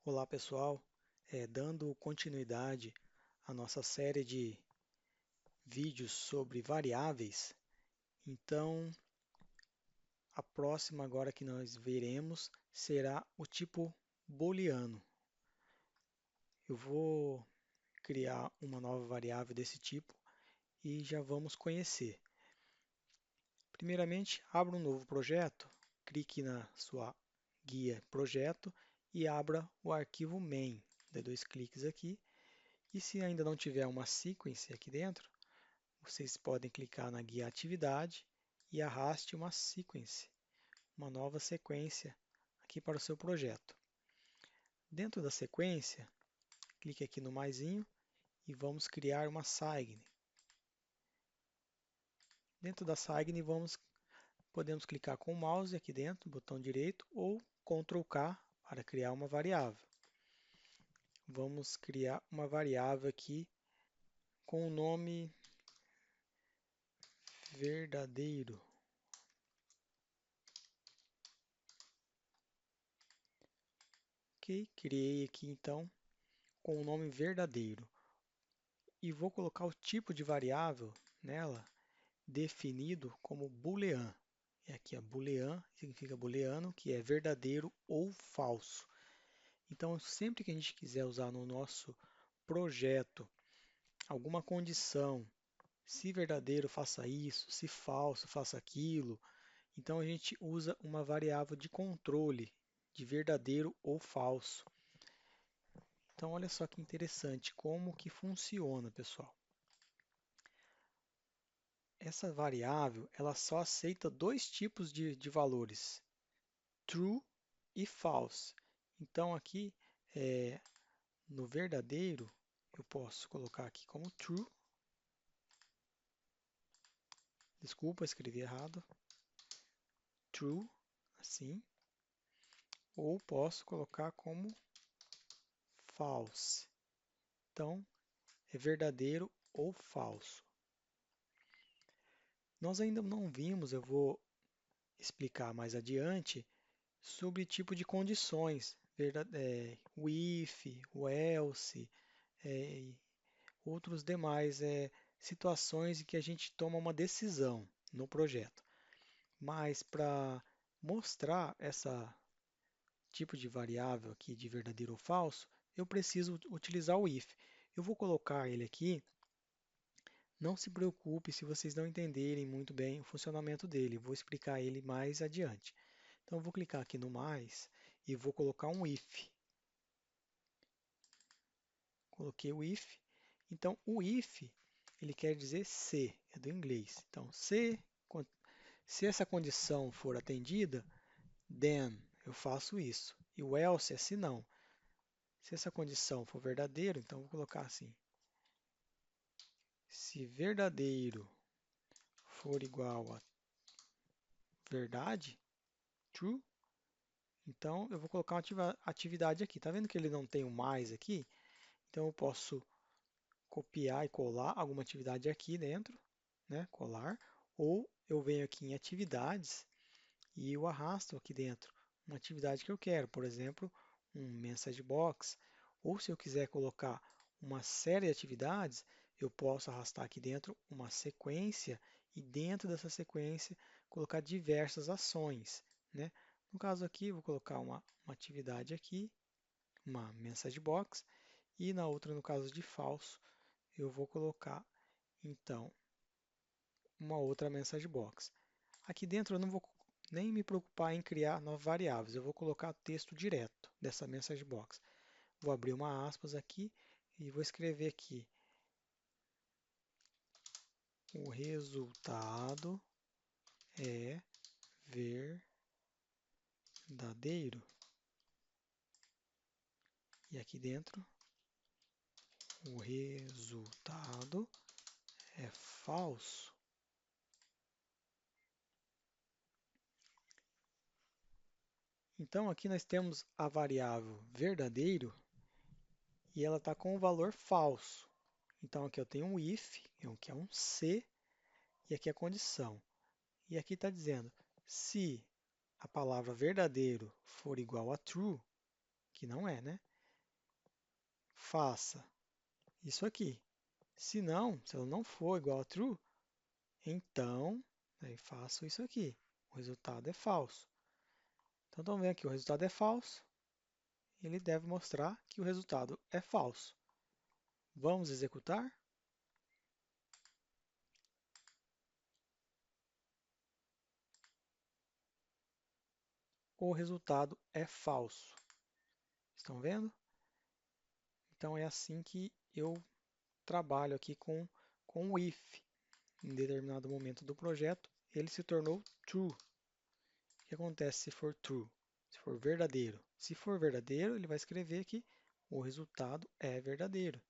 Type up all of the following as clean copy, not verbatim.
Olá pessoal, dando continuidade à nossa série de vídeos sobre variáveis, então a próxima agora que nós veremos será o tipo booleano. Eu vou criar uma nova variável desse tipo e já vamos conhecer. Primeiramente, abra um novo projeto, clique na sua guia projeto e abra o arquivo main. Dê dois cliques aqui. E se ainda não tiver uma sequence aqui dentro, vocês podem clicar na guia atividade e arraste uma sequence, uma nova sequência aqui para o seu projeto. Dentro da sequência, clique aqui no maisinho e vamos criar uma signe. Dentro da signe podemos clicar com o mouse aqui dentro, botão direito, ou Ctrl K para criar uma variável. Vamos criar uma variável aqui com o nome verdadeiro. Ok, criei aqui então com o nome verdadeiro. E vou colocar o tipo de variável nela definido como boolean. E aqui a boolean significa booleano, que é verdadeiro ou falso. Então, sempre que a gente quiser usar no nosso projeto alguma condição, se verdadeiro faça isso, se falso faça aquilo, então a gente usa uma variável de controle de verdadeiro ou falso. Então, olha só que interessante como que funciona, pessoal. Essa variável ela só aceita dois tipos de valores, true e false. Então, aqui no verdadeiro, eu posso colocar aqui como true. Desculpa, escrevi errado. True, assim. Ou posso colocar como false. Então, é verdadeiro ou falso. Nós ainda não vimos, eu vou explicar mais adiante, sobre tipo de condições, o if, o else, e outros demais situações em que a gente toma uma decisão no projeto. Mas para mostrar esse tipo de variável aqui de verdadeiro ou falso, eu preciso utilizar o if. Eu vou colocar ele aqui. Não se preocupe se vocês não entenderem muito bem o funcionamento dele. Eu vou explicar ele mais adiante. Então, eu vou clicar aqui no mais e vou colocar um if. Coloquei o if. Então, o if, ele quer dizer se, é do inglês. Então, se essa condição for atendida, then eu faço isso. E o else é se não. Se essa condição for verdadeiro, então eu vou colocar assim. Se verdadeiro for igual a verdade, true, então eu vou colocar uma atividade aqui. Está vendo que ele não tem o mais aqui? Então eu posso copiar e colar alguma atividade aqui dentro, né? Colar. Ou eu venho aqui em atividades e eu arrasto aqui dentro uma atividade que eu quero. Por exemplo, um message box. Ou se eu quiser colocar uma série de atividades, eu posso arrastar aqui dentro uma sequência e dentro dessa sequência colocar diversas ações, né? No caso aqui, vou colocar uma atividade aqui, uma message box, e na outra, no caso de falso, eu vou colocar, então, uma outra message box. Aqui dentro eu não vou nem me preocupar em criar novas variáveis, eu vou colocar texto direto dessa message box. Vou abrir uma aspas aqui e vou escrever aqui o resultado é verdadeiro. E aqui dentro, o resultado é falso. Então, aqui nós temos a variável verdadeiro e ela está com o valor falso. Então, aqui eu tenho um if, que é um se, e aqui a condição. E aqui está dizendo, se a palavra verdadeiro for igual a true, que não é, né? faça isso aqui. Se não, se ela não for igual a true, então aí faço isso aqui. O resultado é falso. Então, estão vendo aqui, o resultado é falso. Ele deve mostrar que o resultado é falso. Vamos executar? O resultado é falso. Estão vendo? Então é assim que eu trabalho aqui com o if. Em determinado momento do projeto, ele se tornou true. O que acontece se for true? Se for verdadeiro. Se for verdadeiro, ele vai escrever que o resultado é verdadeiro.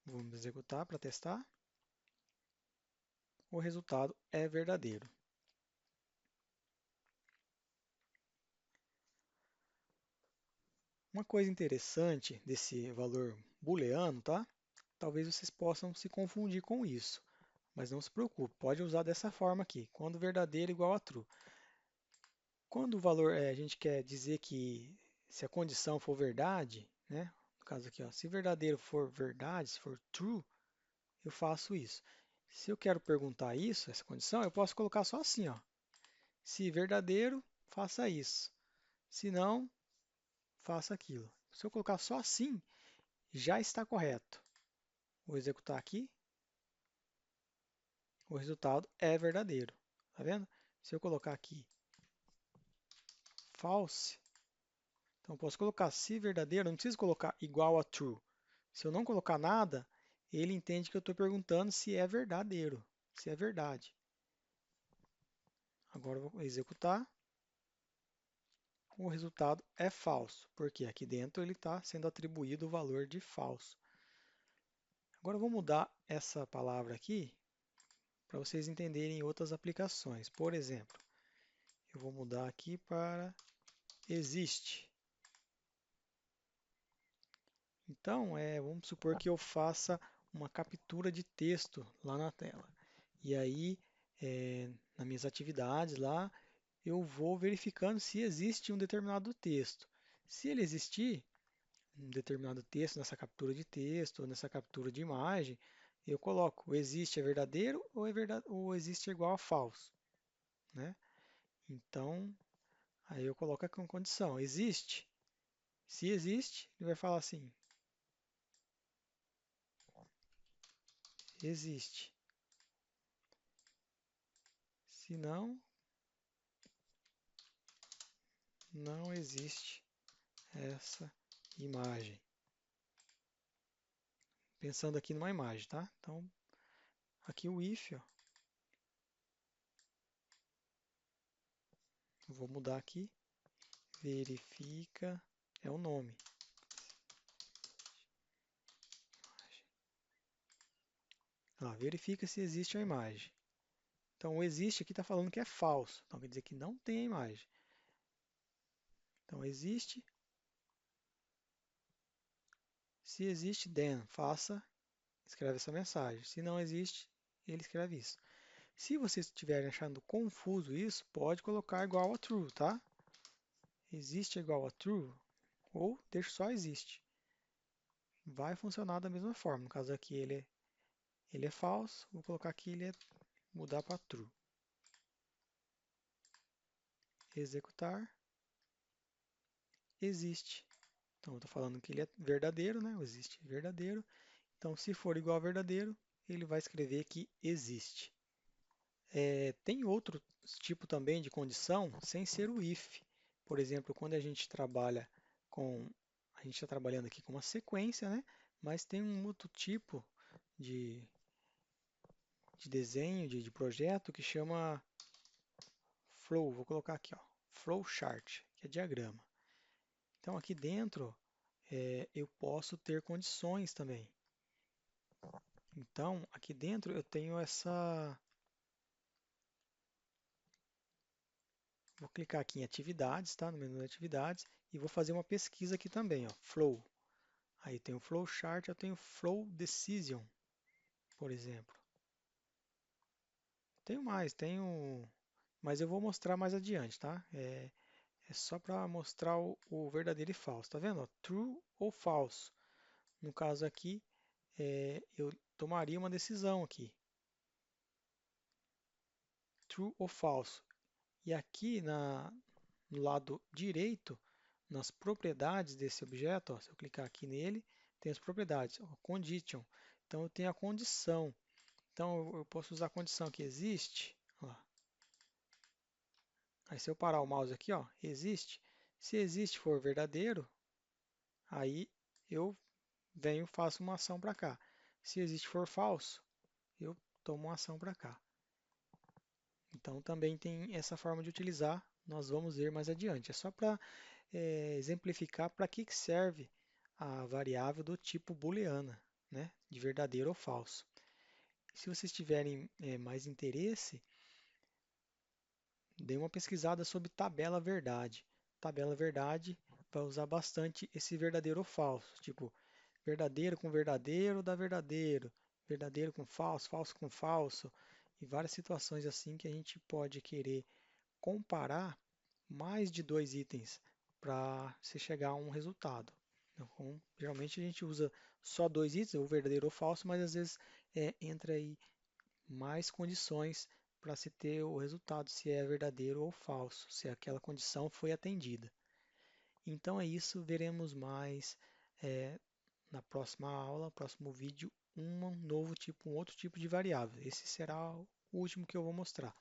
Vamos executar para testar. O resultado é verdadeiro. Uma coisa interessante desse valor booleano, tá? Talvez vocês possam se confundir com isso, mas não se preocupe, pode usar dessa forma aqui, quando verdadeiro igual a true. Quando o valor, a gente quer dizer que se a condição for verdade, né? No caso aqui, ó, se verdadeiro for verdade, se for true, eu faço isso. Se eu quero perguntar isso, essa condição, eu posso colocar só assim, ó. Se verdadeiro, faça isso. Se não, faça aquilo. Se eu colocar só assim, já está correto. Vou executar aqui. O resultado é verdadeiro. Tá vendo? Se eu colocar aqui false, então eu posso colocar se verdadeiro, não preciso colocar igual a true. Se eu não colocar nada, ele entende que eu estou perguntando se é verdadeiro, se é verdade. Agora eu vou executar. O resultado é falso, porque aqui dentro ele está sendo atribuído o valor de falso. Agora eu vou mudar essa palavra aqui para vocês entenderem outras aplicações. Por exemplo, eu vou mudar aqui para existe. Então, vamos supor que eu faça uma captura de texto lá na tela. E aí, nas minhas atividades lá, eu vou verificando se existe um determinado texto. Se ele existir, um determinado texto nessa captura de texto ou nessa captura de imagem, eu coloco o existe é verdadeiro ou, ou existe é igual a falso, né? Então, aí eu coloco aqui uma condição, existe. Se existe, ele vai falar assim, existe. Se não, não existe essa imagem. Pensando aqui numa imagem, tá? Então, aqui o if, ó, vou mudar aqui, verifica, é o nome. Verifica se existe a imagem. Então, o existe aqui está falando que é falso. Então, quer dizer que não tem a imagem. Então, existe. Se existe, then, faça, escreve essa mensagem. Se não existe, ele escreve isso. Se vocês estiverem achando confuso isso, pode colocar igual a true, tá? Existe igual a true, ou deixa só existe. Vai funcionar da mesma forma. No caso aqui ele é falso, vou colocar aqui mudar para true. Executar, existe. Então, eu estou falando que ele é verdadeiro, né? Existe verdadeiro. Então, se for igual a verdadeiro, ele vai escrever que existe. Tem outro tipo também de condição sem ser o if. Por exemplo, quando a gente trabalha com, a gente está trabalhando aqui com uma sequência, né? Mas tem um outro tipo de, de desenho, de projeto que chama flow. Vou colocar aqui, ó, flow chart, que é diagrama. Então, aqui dentro eu posso ter condições também. Então, aqui dentro eu tenho essa. Vou clicar aqui em atividades, tá? No menu de atividades, e vou fazer uma pesquisa aqui também, ó, flow. Aí tem o flow chart, eu tenho flow decision, por exemplo. Tenho mais, mas eu vou mostrar mais adiante, tá? É só para mostrar o verdadeiro e falso. Tá vendo? Ó? True ou falso. No caso aqui, eu tomaria uma decisão aqui. True ou falso. E aqui no lado direito, nas propriedades desse objeto, ó, se eu clicar aqui nele, tem as propriedades, ó, condition. Então eu tenho a condição. Então eu posso usar a condição que existe. Ó. Aí se eu parar o mouse aqui, ó, existe. Se existe for verdadeiro, aí eu venho e faço uma ação para cá. Se existe for falso, eu tomo uma ação para cá. Então também tem essa forma de utilizar, nós vamos ver mais adiante. É só para exemplificar para que serve a variável do tipo booleana, né, de verdadeiro ou falso. Se vocês tiverem mais interesse, dê uma pesquisada sobre tabela verdade. Tabela verdade vai usar bastante esse verdadeiro ou falso, tipo verdadeiro com verdadeiro dá verdadeiro, verdadeiro com falso, falso com falso, e várias situações assim que a gente pode querer comparar mais de dois itens para se chegar a um resultado. Então, geralmente a gente usa só dois itens, ou verdadeiro ou falso, mas às vezes entra aí mais condições para se ter o resultado, se é verdadeiro ou falso, se aquela condição foi atendida. Então é isso, veremos mais na próxima aula, próximo vídeo, um outro tipo de variável. Esse será o último que eu vou mostrar.